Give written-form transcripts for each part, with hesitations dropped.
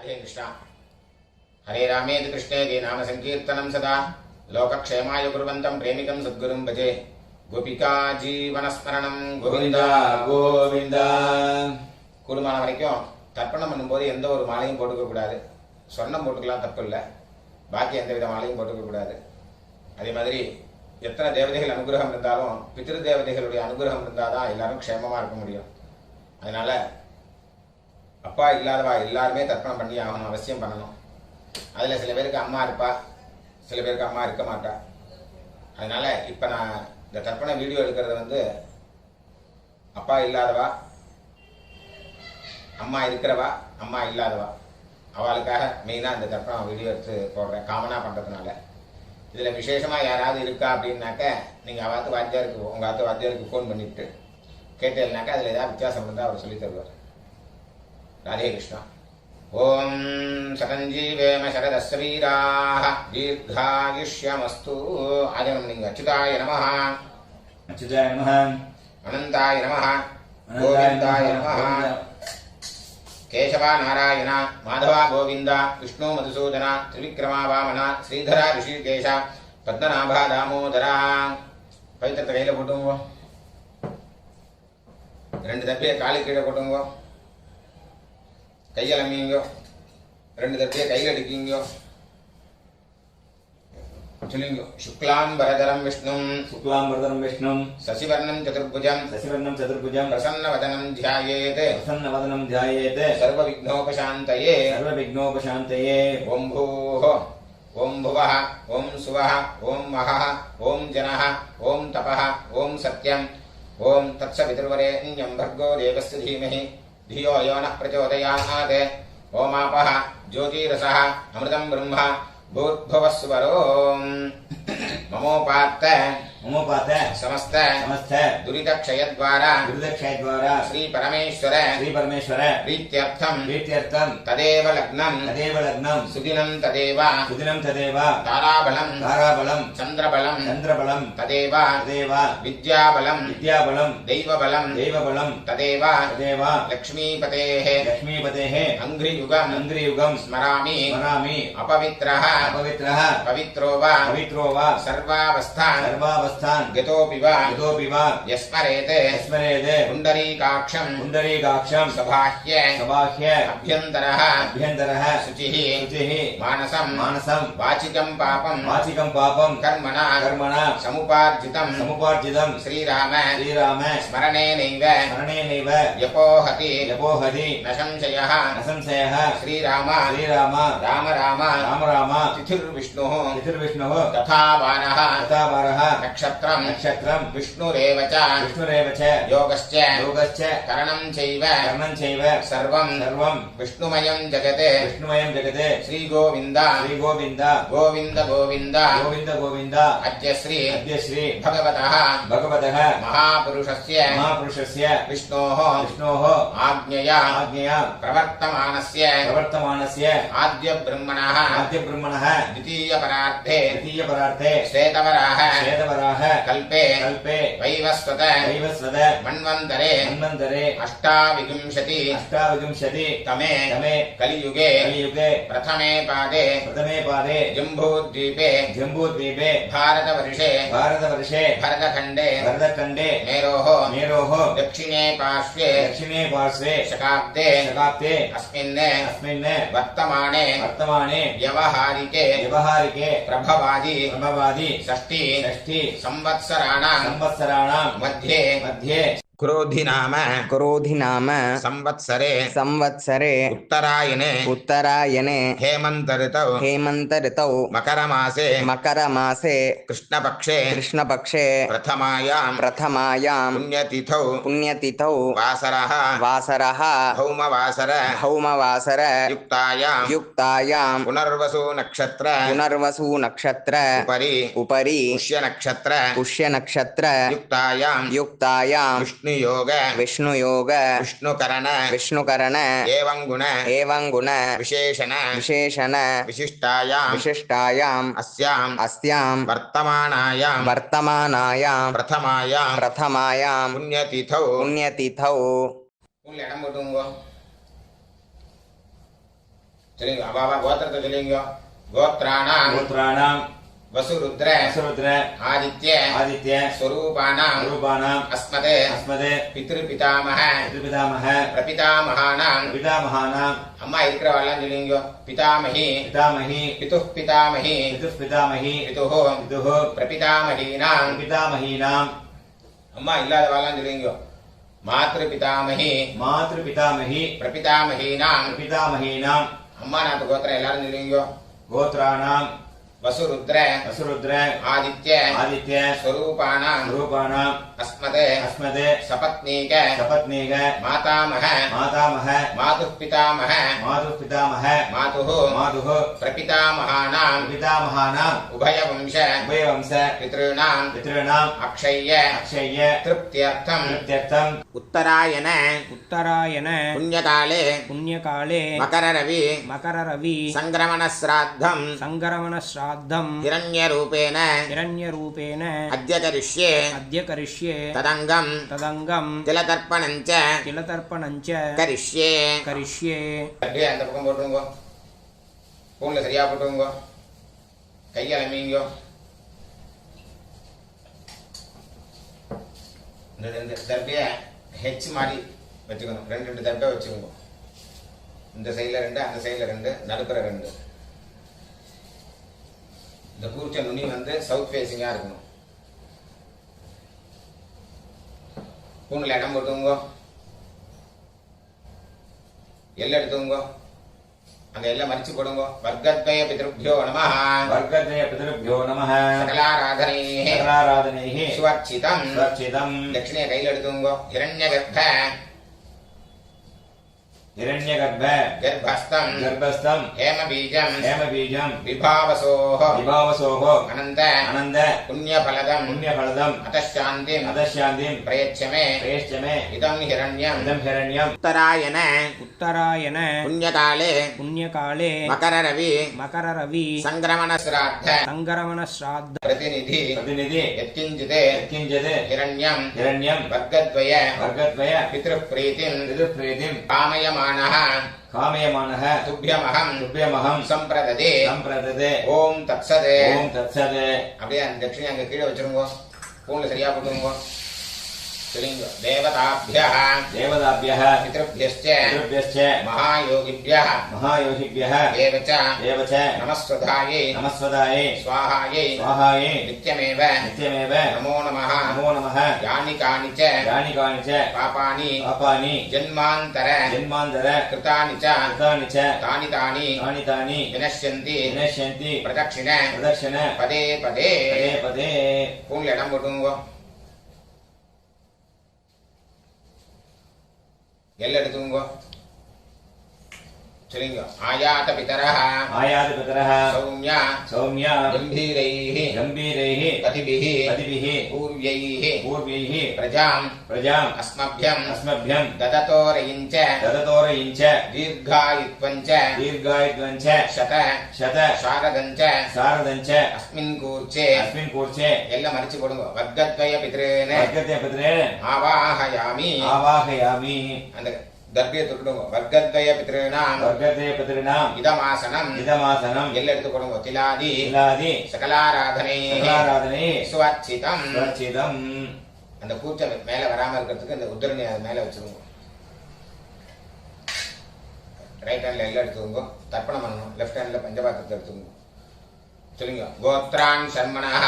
राधे कृष्ण। हरे रामेति कृष्णेति नाम संकीर्तनं सदा लोकक्षेमाय कुर्वन्तं प्रेमिकं सद्गुरुं भजे। गोपिका जीवनस्मरणं गोविंदा गोविंदा। கூடுமான வரைக்கும் தர்ப்பணம் பண்ணும்போது எந்த ஒரு மாலையும் போட்டுக்க கூடாது. சொர்ணம் போட்டுக்கலாம், தப்பு இல்லை. பாக்கி எந்த வித மாலையும் போட்டுக்க கூடாது. அதே மாதிரி எத்தனை தேவதைகள் அனுகிரகம் இருந்தாலும் பித்ரு தேவதைகளுடைய அனுகிரகம் இருந்தால் தான் எல்லாரும் க்ஷேமமாக இருக்க முடியும். அதனால அப்பா இல்லாதவா எல்லாருமே தர்ப்பணம் பண்ணி ஆகணும், அவசியம் பண்ணணும். அதில் சில பேருக்கு அம்மா இருப்பா, சில பேருக்கு அம்மா இருக்க மாட்டா. அதனால இப்போ நான் இந்த தர்ப்பண வீடியோ எடுக்கிறது அப்பா இல்லாதவா, அம்மா இருக்கிறவா, அம்மா இல்லாதவா, அவளுக்காக மெயினாக இந்த தர்ப்பணம் வீடியோ எடுத்து போடுறேன், காமனாக பண்ணுறதுனால. இதில் விசேஷமாக யாராவது இருக்கா அப்படின்னாக்க நீங்கள் அவாத்து வாத்தியாருக்கு, உங்கள் ஆத்து வாத்தியாருக்கு ஃபோன் பண்ணிவிட்டு கேட்டேன்னாக்கா அதில் ஏதாவது வித்தியாசம் இருந்தால் அவர் சொல்லி தருவார். ராதே கிருஷ்ணா. ஓம் சதஞ்சீவேம சரதஸ்வீராः தீர்காயுஷ்யமஸ்து. ஆதினம் நீங்கள் அச்சுதாய நமः, அச்சுதாய நமः, அனந்தாய நமः, கோவிந்தாய நமः. கேசவா நாராயண, மாதவா கோவிந்தா, விஷ்ணு மதுசூதனா, திரிவிக்ரமா வாமனா, ஸ்ரீதரா ரிஷிகேஷா, பத்மநாபா தாமோதரா. பவித்திரத்தை கையில் போட்டுங்க, 2 தப்பியை காலு கீழே போட்டுங்க, கையில் அம்மிங்க, 2 தப்பியை கையில் அடிக்கிங்க. சொல்லுங்க. சுக்லாம் வரதரம் விஷ்ணும், சுக்லாம் வரதரம் விஷ்ணும், சசிவர்ணம் சதுர்புஜம், சசிவர்ணம் சதுர்புஜம், பிரசன்னவதனம் த்யாயேத், பிரசன்னவதனம் த்யாயேத், சர்வவிக்னோபசாந்தயே, சர்வவிக்னோபசாந்தயே. ஓம் பூः, ஓம் புவः, ஓம் சுவः, ஓம் மஹः, ஓம் ஜனः, ஓம் தபः, ஓம் சத்யம், ஓம் தத்சவிதுர்வரேண்யம் भर्गो देवस्य धीमहि धियो यो नः प्रचोदयात्. ओमापः ज्योतिरसः अमृतं ब्रह्म भूर्भुवः स्वरो. ममोपात्त समस्त दुरितक्षयद्वारा श्री परमेश्वर प्रीत्यर्थं तदेव लग्नं सुदिनं तदेव ताराबलं चन्द्रबलं तदेव विद्याबलं दैवबलं तदेव लक्ष्मीपतेः अङ्घ्रियुगं स्मरामि अपवित्रः पवित्रो वा सर्वावस्थान् गतोऽपि वा यस्मरेत् पुण्डरीकाक्षं सबाह्य अभ्यन्तरः शुचिः मानसं वाचिकं पापं कर्मणा समुपार्जितं श्रीराम स्मरणेनैव यपोहति न संशयः श्रीराम राम तिथिर्विष्णुः तथा वारः नक्षत्रं विष्णुरेव च योगश्च करणं चैव सर्वं विष्णुमयं जगत् श्रीगोविन्द गोविन्द अद्य श्री भगवतः महापुरुषस्य विष्णोः आज्ञया प्रवर्तमानस्य आद्य ब्रह्मणः द्वितीयपरार्थे श्वेतवराह कल्पे वैवस्वत मन्वन्तरे अष्टाविंशति तमे कलियुगे प्रथमे पादे जम्बूद्वीपे भारतवर्षे भरतखण्डे मेरोः दक्षिणे पार्श्वे शकाब्दे अस्मिन् वर्तमाने व्यवहारिके प्रभवादि षष्ठी संवत्सराणां मध्ये क्रोधि नाम संवत्सरे उत्तरायणे हेमंत ऋतौ मकरमासे कृष्णपक्षे प्रथमायां पुण्यतिथौ वासरः भौमवासर युक्तायां पुनर्वसु नक्षत्र उपरि पुष्य नक्षत्र युक्तायां विष्णुयोग विष्णुकरण एवं गुण विशेषण विशिष्टायाम् अस्यां वर्तमानायां प्रथमायां पुण्यतिथौ சொல்லுங்க அபாபா கோத்திரத்தை சொல்லுங்க. கோத்ராணாம் गोत्राणाम् வசுருத்ர वसुरुद्र ஆதித்ய आदित्य ஸ்வரூபானாம் स्वरूपाणाम् அஸ்மதே अस्मदे பித்ருபிதாமஹ पितृपितामह பிரபிதாமகானாம். पितामहानाम् அம்மா இருக்கிறவாள்லாம் சொல்லுங்க. பிதாமகி पितामही பிதுः பிதாமகி पितुः पितामही பிதுः पितुः பிரபிதாமகீனாம். पितामहीनाम् அம்மா இல்லாதவாள்லாம் சொல்லுங்க. மாத்ரு பிதாமகி मातृपितामही பிரபிதாமகீனாம். पितामहीनाम् அம்மா நாட்டு கோத்திரம் எல்லாரும் சொல்லுங்க. गोत्राणाम् வசுருத்ர वसुरुद्र ஆதித்ய आदित्य ஸ்வரூபானாம் स्वरूपाणाम् அஸ்மதே अस्मदे சபத்னீக सपत्नीक மாதாமஹ मातामह மாதுः பிதாமஹ मातुः पितामह மாதுः मातुः பிரபிதாமகானாம். पितामहानाम् உபயவம்ச उभयवंश பித்ருணாம் पितॄणाम् அக்ஷய்ய अक्षय्य திருப்தியர்த்தம். कृत्यर्थम् உத்தராயண उत्तरायण புண்ணியகாலே पुण्यकाले மகரரவி मकररवि சங்கிரமண ஸ்ராத்தம் सङ्क्रमणश्राद्धम् हिरण्यरूपेण हिरण्यरूपेण अद्य करिष्ये अद्य करिष्ये तदङ्गम् तदङ्गम् तिलतर्पणञ्च तिलतर्पणञ्च करिष्ये. करिष्ये அப்படியே அந்த பக்கம் போட்டுருங்கோ. பூனில் சரியா போட்டுருங்கோ. கையால் அமைங்கோ. இந்த ரெண்டு தர்பையை ஹெச் மாதிரி வச்சுக்கணும். ரெண்டு ரெண்டு தர்பை வச்சுக்கோங்க. இந்த சைடில் ரெண்டு, அந்த சைடில் ரெண்டு, நடுப்புற ரெண்டு. இந்த கூர்ச்ச நுனி வந்து சவுத் ஃபேஸிங்காக இருக்கணும். பூனில் இடம் போட்டுங்கோ. எல்லை எடுத்துங்கோ. அந்த எல்லாம் மறிச்சு போடுங்கோ. வர்க்கத்வய பிதృభ్యோ நமஹ. वर्गद्वय पितृभ्यो नमः சகலாராதனைः सकलाराधनैः சுவர்ச்சிதம். स्वच्छितम् தட்சிணையை கையில் எடுத்துங்கோ. ஹிரண்யகர்ப்ப हिरण्यगर्भ கர்ப்பஸ்தம் गर्भस्थम् ஹேமபீஜம் हेमबीजम् விபாவசோஹ विभावसोः அனந்த अनन्द புண்ணியபலதம் पुण्यफलदम् அதசாந்திம் अधशान्तिम् பிரயச்சமே प्रेष्ठ मे இதம் ஹிரண்யம். इदम् हिरण्यम् உத்தராயண उत्तरायण புண்ணியகாலே पुण्यकाले மகரரவி मकररवि சங்கிரமண ஸ்ராத்த सङ्क्रमणश्राद्ध பிரதிநிதி प्रतिनिधि यत्किञ्चित् यत्किञ्चित् हिरण्यम् हिरण्यम् वर्गद्वय वर्गद्वय पितृप्रीतिम् पितृप्रीतिम् कामयमानः कामयमानः तुभ्यमहम् तुभ्यमहम् सम्प्रददे. सम्प्रददे ஓம் தத்சத். ओम तत्सत् அப்படியே அந்த தட்சிணை அங்க கீழே வச்சிருங்கோ. பூனில் சரியா போட்டுருங்கோ. சொல்லுங்க. தேவதாभ्यः देवताभ्यः पितृभ्यश्च पितृभ्यश्च महायोगिभ्यः महायोगिभ्यः एव च एव च नमस्वधायै नमस्वदायै स्वाहायै स्वाहायै नित्यमेव नित्यमेव नमो नमः. नमो नमः यानि कानि च यानि कानि च पापानि पापानि जन्मान्तर जन्मान्तर कृतानि च कृतानि च तानि तानि तानि तानि विनश्यन्ति विनश्यन्ति प्रदक्षिण प्रदक्षिण पदे पदे. पदे पदे பூனில் இடம் போட்டுங்கோ. எல்லை எடுத்துங்கோ. சொல்லுங்க. ஆயாத பிதரः आयातपितरः சௌமிய सौम्य கம்பீரைः गम्भीरैः பதிபிः पतिभिः பூர்வைः पूर्वैः பிரஜாம் प्रजाम् அஸ்மभ்யம் अस्मभ्यम् ददतोरयिञ्च ददतोरयिञ्च दीर्घायुत्वञ्च दीर्घायुत्वञ्च शत शत शारदञ्च शारदञ्च अस्मिन् कूर्चे अस्मिन् कूर्चे எல்லாம் மறிச்சு போடுங்க. வர்க்கத்வய பித்ரேன वर्गते पितरेण ஆவாஹயாமி. आवाहयामि அந்த தர்பியை தொட்டுடுங்க. வர்க்கத்வய பித்ரேனாம் वर्गते पितॄणाम् இதமாசனம். इदमासनम् எல்லாம் எடுத்து போடுங்க. திலாதி तिलादि சகலாராதனை सकलाराधने சுவர்ச்சிதம். स्वच्छितम् அந்த கூச்ச மேல வராம இருக்கிறதுக்கு இந்த உத்தரணி அது மேல வச்சிருங்க. ரைட் ஹேண்ட்ல எல்லாம் எடுத்துக்கோங்க. தர்ப்பணம் பண்ணணும். லெஃப்ட் ஹேண்ட்ல பஞ்சபாத்திரத்தை எடுத்துக்கோங்க. சொல்லுங்க. கோத்ரான் சர்மணः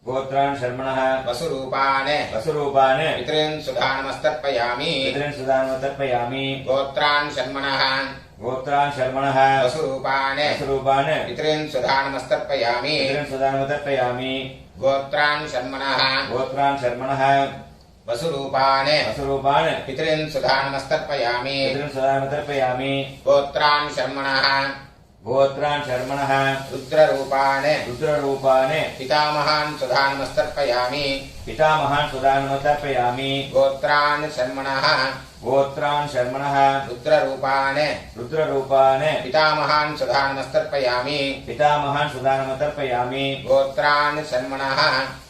गोत्रान् शर्मणः वसुरूपान् वसुरूपान् पितॄन् सुधानमस्तर्पयामि. पितॄन् सुदानमतर्पयामि गोत्रान् शर्मणः गोत्रान् शर्मणः वसुरूपान् वसुरूपान् पितॄन् सुधानमस्तर्पयामि. पितॄन् सुदानमतर्पयामि गोत्रान् शर्मणः गोत्रान् शर्मणः वसुरूपान् वसुरूपान् पितॄन् सुधानमस्तर्पयामि. पितॄन् सुदानमतर्पयामि गोत्रान् शर्मणः गोत्रान् शर्मणः रुद्ररूपान् रुद्ररूपान् पितामहान् सुधानमस्तर्पयामि. पितामहान् सुदानमतर्पयामि गोत्रान् शर्मणः गोत्रान् शर्मणः रुद्ररूपान् रुद्ररूपान् पितामहान् सुधानमस्तर्पयामि. पितामहान् सुदानमतर्पयामि गोत्रान् शर्मणः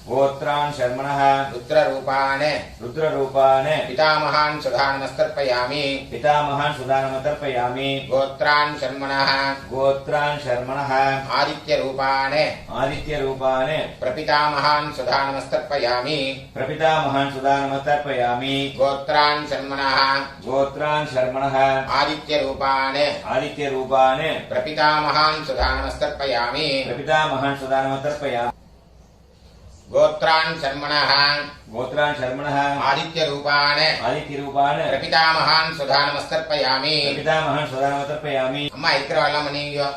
गोत्रान् शर्मणः रुद्ररूपान् रुद्ररूपान् पितामहान् सुधानमस्तर्पयामि पितामहान् सुदानमतर्पयामि गोत्रान् शर्मणः गोत्रान् शर्मणः आदित्यरूपान् आदित्यरूपान् प्रपितामहान् सुधानमस्तर्पयामि प्रपितामहान् सुदानमतर्पयामि गोत्रान् शर्मणः गोत्रान् शर्मणः आदित्यरूपान् आदित्यरूपान् प्रपितामहान् सुधानमस्तर्पयामि प्रपितामहान् सुदानमतर्पयामि गोत्रान् शर्मणः गोत्रान् शर्मणः आदित्यरूपान् आदित्यरूपान् प्रपितामहान् सुधानमस्तर्पयामि प्रपितामहान् सुदानमतर्पयामि अम्मा इक्र वल्लमनीयो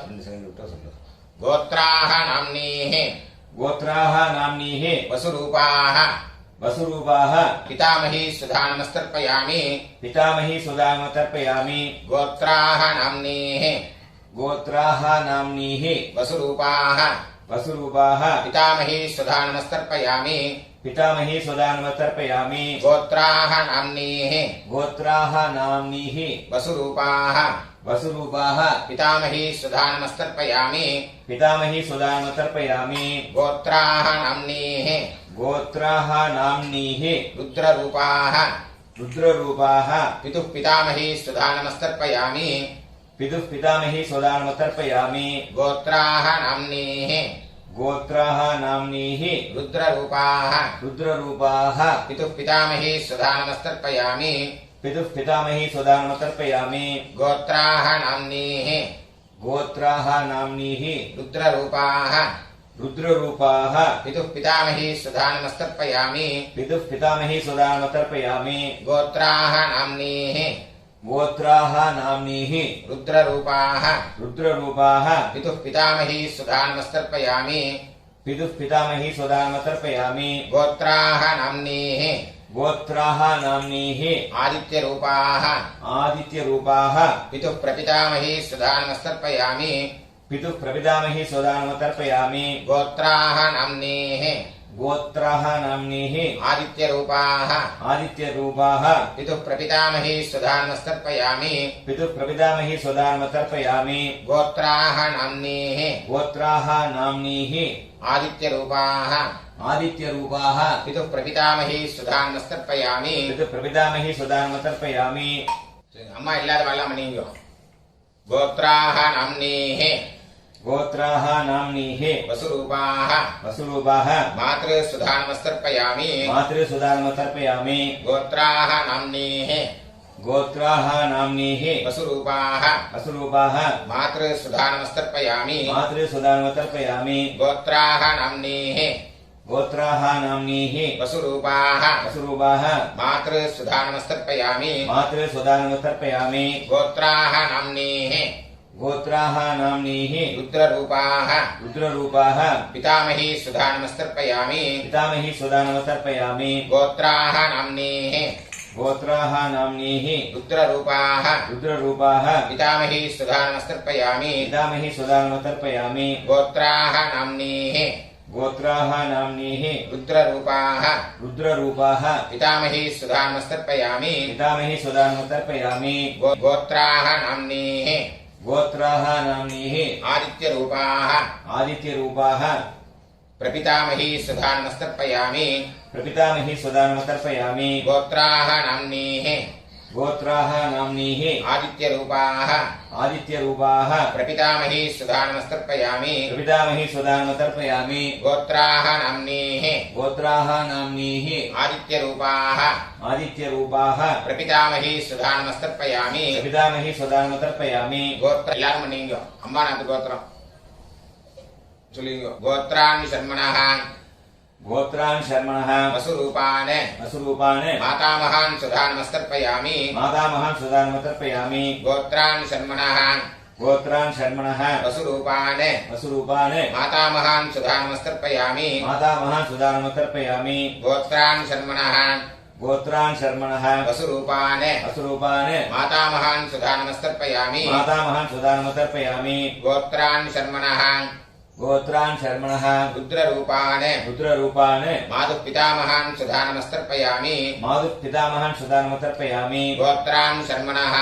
गोत्राः नाम्नीः गोत्राः नाम्नीः वसुरूपाः वसुरूपाः पितामही सुधानमस्तर्पयामि पितामही सुदानमतर्पयामि गोत्राः नाम्नीः गोत्राः नाम्नीः वसुरूपाः वसुरूपाः पितामही सुधानमस्तर्पयामि पितामही सुदानमतर्पयामि गोत्राः नाम्नीः गोत्राः नाम्नीः वसुरूपाः वसुरूपाः पितामही सुधानमस्तर्पयामि पितामही सुदानमतर्पयामि गोत्राः नाम्नीः गोत्राः नाम्नीः रुद्ररूपाः रुद्ररूपाः पितुः पितामही सुधानमस्तर्पयामि पितुः पितामही सुदानमतर्पयामि गोत्राः नाम्नीः गोत्राः नाम्नीः रुद्ररूपाः रुद्ररूपाः पितुः पितामही सुधानमस्तर्पयामि पितुः पितामही सुदानमतर्पयामि गोत्राः नाम्नीः गोत्राः नाम्नीः रुद्ररूपाः रुद्ररूपाः पितुः पितामही सुधानमस्तर्पयामि पितुः पितामही सुदानमतर्पयामि गोत्राः नाम्नीः गोत्राः नाम्नीः रुद्ररूपाः रुद्ररूपाः पितुः पितामही सुधानमस्तर्पयामि पितुः पितामही सुदानमतर्पयामि गोत्राः नाम्नीः गोत्राः नाम्नीः आदित्यरूपाः आदित्यरूपाः पितुः प्रपितामही सुधानमस्तर्पयामि पितुः प्रपितामही सुदानमतर्पयामि गोत्राः नाम्नीः गोत्राः नाम्नीः आदित्यरूपाः आदित्यरूपाः पितुः प्रपितामही सुधानमस्तर्पयामि पितुः प्रपितामही सुदानमतर्पयामि गोत्राः नाम्नीः गोत्राः नाम्नीः आदित्यरूपाः आदित्यरूपाः पितुः प्रपितामही सुधानमस्तर्पयामि पितुः प्रपितामही सुदानमतर्पयामि अम्मा इल्लाद वल्लमनीयो गोत्राः नाम्नीः गोत्राः नाम्नीः वसुरूपाः वसुरूपाः मातृसुधानमस्तर्पयामि मातृसुदानमतर्पयामि गोत्राः नाम्नीः गोत्राः नाम्नीः वसुरूपाः वसुरूपाः मातृसुधानमस्तर्पयामि मातृसुदानमतर्पयामि गोत्राः नाम्नीः गोत्राः नाम्नीः वसुरूपाः वसुरूपाः मातृसुधानमस्तर्पयामि मातृसुदानमतर्पयामि गोत्राः नाम्नीः गोत्राः नाम्नीः रुद्ररूपाः रुद्ररूपाः पितामही सुधानमस्तर्पयामि पितामही सुदानमतर्पयामि गोत्राः नाम्नीः गोत्राः नाम्नीः रुद्ररूपाः रुद्ररूपाः पितामही सुधानमस्तर्पयामि पितामही सुदानमतर्पयामि गोत्राः नाम्नीः गोत्राः नाम्नीः रुद्ररूपाः रुद्ररूपाः पितामही सुधानमस्तर्पयामि पितामही सुदानमतर्पयामि गोत्राः नाम्नीः गोत्राः नाम्नीः आदित्यरूपाः आदित्यरूपाः प्रपितामही सुधानमस्तर्पयामि प्रपितामही सुदानमतर्पयामि गोत्राः नाम्नीः गोत्राः नाम्नीः आदित्यरूपाः आदित्यरूपाः प्रपितामही सुधानमस्तर्पयामि प्रपितामही सुदानमतर्पयामि गोत्राः नाम्नीः गोत्राः नाम्नीः आदित्यरूपाः आदित्यरूपाः प्रपितामही सुधानमस्तर्पयामि प्रपितामही सुदानमतर्पयामि गोत्र எல்லாரும் நீங்க அம்மா நாத்து கோத்திரம் சொல்லுங்க गोत्रान् शर्मणः गोत्रान् शर्मणः वसुरूपान् वसुरूपान् मातामहान् सुधानमस्तर्पयामि मातामहान् सुदानमतर्पयामि गोत्रान् शर्मणः गोत्रान् शर्मणः वसुरूपान् वसुरूपान् मातामहान् सुधानमस्तर्पयामि मातामहान् सुदानमतर्पयामि गोत्रान् शर्मणः गोत्रान् शर्मणः वसुरूपान् वसुरूपान् मातामहान् सुधानमस्तर्पयामि मातामहान् सुदानमतर्पयामि गोत्रान् शर्मणः गोत्रान् शर्मणः रुद्ररूपान् रुद्ररूपान् मातुः पितामहान् सुधानमस्तर्पयामि मातुः पितामहान् सुदानमतर्पयामि गोत्रान् शर्मणः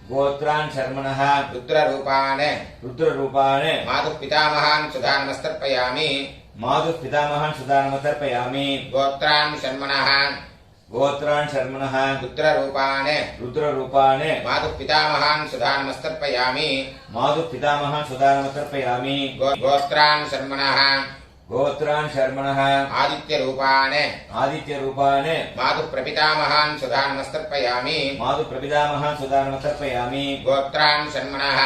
गोत्रान् शर्मणः रुद्ररूपान् रुद्ररूपान् मातुः पितामहान् सुधानमस्तर्पयामि मातुः पितामहान् सुदानमतर्पयामि गोत्रान् शर्मणः गोत्रान् शर्मणः रुद्ररूपान् रुद्ररूपान् मातुः पितामहान् सुधानमस्तर्पयामि मातुः पितामहान् सुदानमतर्पयामि गोत्रान् शर्मणः गोत्रान् शर्मणः आदित्यरूपान् आदित्यरूपान् मातुः प्रपितामहान् सुधानमस्तर्पयामि मातुः प्रपितामहान् सुदानमतर्पयामि गोत्रान् शर्मणः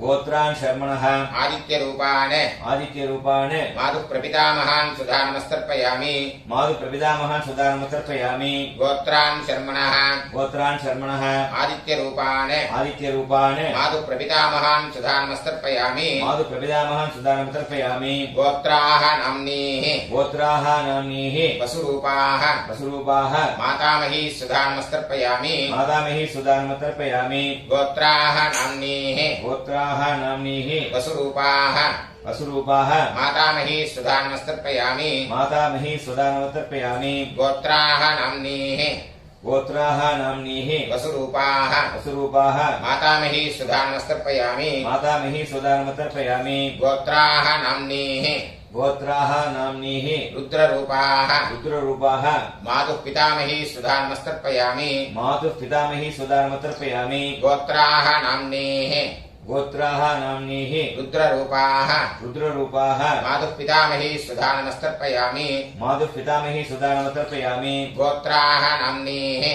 गोत्रान् शर्मणः आदित्यरूपान् आदित्यरूपान् मातुः प्रपितामहान् सुधानमस्तर्पयामि मातुः प्रपितामहान् सुदानमतर्पयामि गोत्रान् शर्मणः गोत्रान् शर्मणः आदित्यरूपान् आदित्यरूपान् मातुः प्रपितामहान् सुधानमस्तर्पयामि मातुः प्रपितामहान् सुदानमतर्पयामि गोत्राः नाम्नीः गोत्राः नाम्नीः वसुरूपाः वसुरूपाः मातामही सुधानमस्तर्पयामि मातामही सुदानमतर्पयामि गोत्राः नाम्नीः गोत्राः नाम्नीः वसुरूपाः वसुरूपाः मातामही सुधानमस्तर्पयामि मातामही सुदानमतर्पयामि गोत्राः नाम्नीः गोत्राः नाम्नीः वसुरूपाः वसुरूपाः मातामही सुधानमस्तर्पयामि मातामही सुदानमतर्पयामि गोत्राः नाम्नीः गोत्राः नाम्नीः रुद्ररूपाः रुद्ररूपाः मातुः पितामही सुधानमस्तर्पयामि मातुः पितामही सुदानमतर्पयामि गोत्राः नाम्नीः गोत्राः नाम्नीः रुद्ररूपाः रुद्ररूपाः मातुः पितामही सुधानमस्तर्पयामि मातुः पितामही सुदानमतर्पयामि गोत्राः नाम्नीः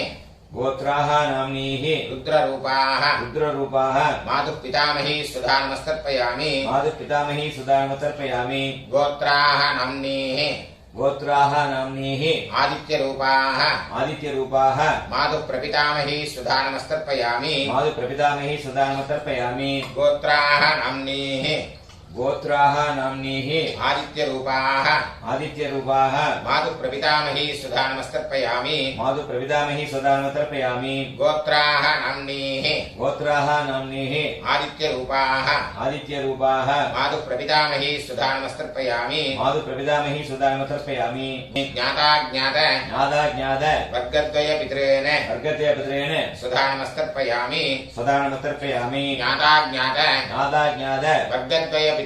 गोत्राः नाम्नीः रुद्ररूपाः रुद्ररूपाः मातुः पितामही सुधानमस्तर्पयामि मातुः पितामही सुदानमतर्पयामि गोत्राः नाम्नीः गोत्राः नाम्नीः आदित्यरूपाः आदित्यरूपाः मातुः प्रपितामही सुधानमस्तर्पयामि मातुः प्रपितामही सुदानमतर्पयामि गोत्राः नाम्नीः गोत्राः नाम्नीः आदित्यरूपाः आदित्यरूपाः मातुः प्रपितामही सुधानमस्तर्पयामि मातुः प्रपितामही सुदानमतर्पयामि गोत्राः नाम्नीः गोत्राः नाम्नीः आदित्यरूपाः आदित्यरूपाः मातुः प्रपितामही सुधानमस्तर्पयामि मातुः प्रपितामही सुदानमतर्पयामि ज्ञाताज्ञात ज्ञाताज्ञात वर्गद्वयपितॄन् वर्गद्वयपितॄन् सुधानमस्तर्पयामि सुदानमतर्पयामि ज्ञाताज्ञात ज्ञाताज्ञात वर्गद्वयपितॄन्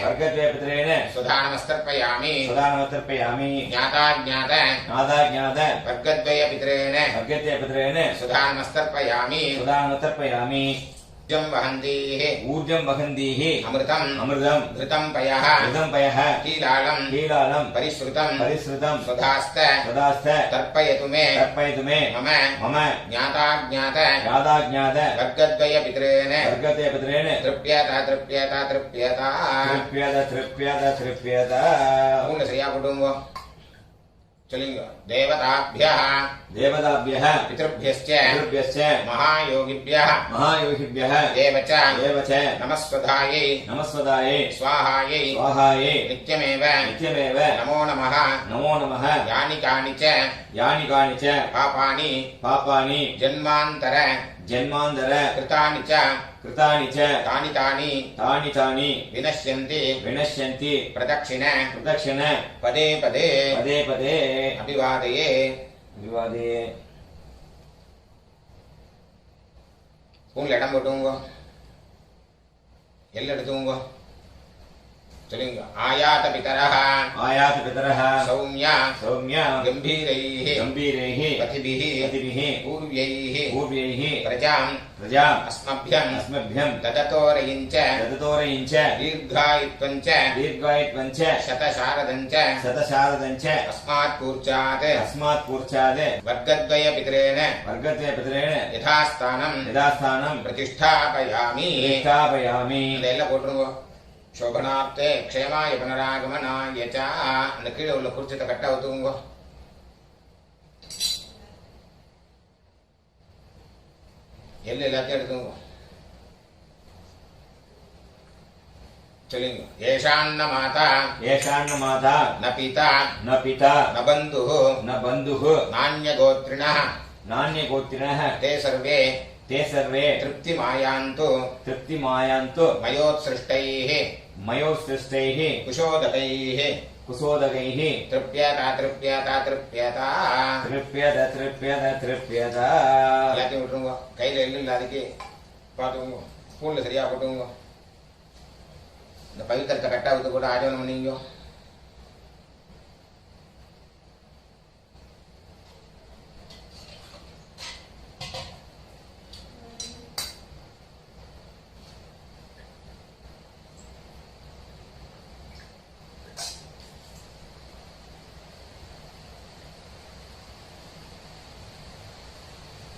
वर्गद्वयपितॄन् सुधानमस्तर्पयामि सुदानमतर्पयामि ज्ञाताज्ञात ज्ञाताज्ञात वर्गद्वयपितॄन् वर्गद्वयपितॄन् सुधानमस्तर्पयामि सुदानमतर्पयामि ऊर्जं वहन्तीः ऊर्जं वहन्तीः अमृतम् अमृतं घृतं पयः घृतं पयः कीलालं कीलालं परिश्रुतं परिश्रुतं सुधास्त सदास्थ तर्पयतु मे तर्पयतु मे मम मम ज्ञाताज्ञात ज्ञाताज्ञात वर्गद्वयपितॄन् वर्गद्वयपितॄन् तृप्यत तृप्यत तृप्यत तृप्यत तृप्यत तृप्यत पूर्ण श्रेया कुटुंब चलिंग देवताभ्यः देवताभ्यः पितृभ्यश्च पितृभ्यश्च महायोगिभ्यः महायोगिभ्यः देव च नमस्वधायै नमस्वदायै स्वाहायै स्वाहायै नित्यमेव नित्यमेव नमो नमः यानि कानि च पापानि जन्मान्तर कृतानि च तानि तानि विनश्यन्ति प्रदक्षिण पदे पदे अभिवादये பூண்ல இடம் போட்டுங்க எல்லாம் எடுத்துங்க சொல்லுங்க ஆயாத பிதரஹ சௌம்யா கம்பீரைः பதிபிः பூர்வைः பிரஜாம் அஸ்மभ्यं தததோரயிஞ்ச தீர்காயுத்வஞ்ச சதசாரதஞ்ச அஸ்மாத் கூர்ச்சாத் வர்கத்வயபிதரேன யதாஸ்தானம் பிரதிஷ்டாபயாமி இதெல்லாம் போட்டுருங்க शोभनार्थे क्षेमाय पुनरागमनाय च அந்த கீழே உள்ள குறிச்சத்தை கட்ட ஊத்துங்க எல்லாத்தையும் எடுத்துங்க சொல்லுங்க ஏஷாन्न மாதா ந பிதா ந பந்துः நான்யகோத்ரிணः ते सर्वे तृप्तिमायान्तु मयोत्सृष्टैः कुशोदकैः तृप्यत எல்லாத்தையும் விட்டுருங்க கையில எள்ளு இல்லாதக்கு பார்த்துக்கோங்க ஸ்பூன்ல சரியா போட்டுங்க இந்த பவித்திரத்தை கட்டா விட்டு கூட ஆஜோனம் பண்ணீங்க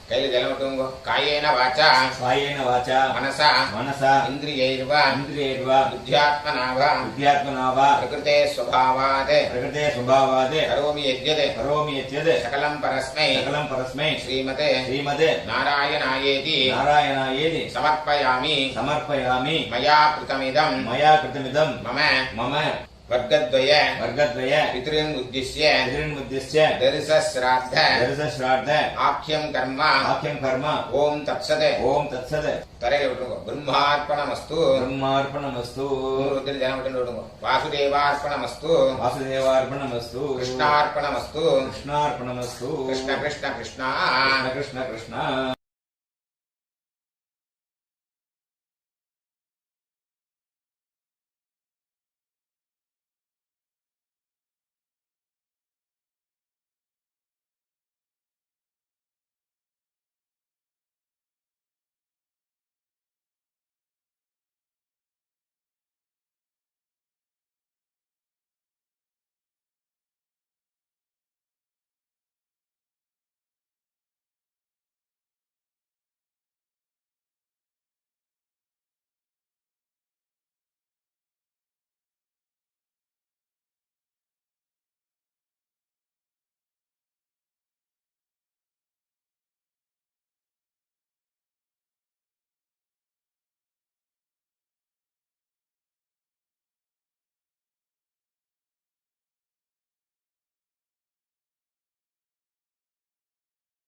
கையில ஜலம் விட்டுங்க. காயேன வாச்சா காயேன வாச்சா மனசா மனசா இந்திரியைர்வ இந்திரியேர்வ புத்தியாத்மனா வ புத்தியாத்மனா வா பிரகிருதே ஸ்வபாவாத் பிரகிருதே சுபாவாத் கரோமி யத்யத் கரோமி யத்யத் சகலம் பரஸ்மை சகலம் பரஸ்மை ஸ்ரீமதே ஸ்ரீமதே நாராயணாயேதி நாராயணாயேதி சமர்ப்பயாமி சமர்ப்பயாமி மயா கிருதமிதம் மயா கிருதமிதம் மம மம வர்க்கத்வய வர்க்கத்வய பித்ருன் உத்திஷ்ய பிதॄன்முத்திஷ்ய தரிசஸ்ராத்த தரிசஸ்ரார்த்த ஆக்யம் கர்ம ஆக்கியம் கர்ம ஓம் தத்சத் ஓம் தத்சத் தரையில விட்டுருங்க. பிரம்மார்ப்பணமஸ்து பிரம்மார்ப்பணமஸ்து ஒருத்தர் ஜனம் விட்டு விடுங்க. வாசுதேவார்ப்பணமஸ்து வாசுதேவார்ப்பணமஸ்து கிருஷ்ணார்ப்பணமஸ்து கிருஷ்ணார்ப்பணமஸ்து கிருஷ்ண கிருஷ்ண கிருஷ்ணா கிருஷ்ண கிருஷ்ண கிருஷ்ண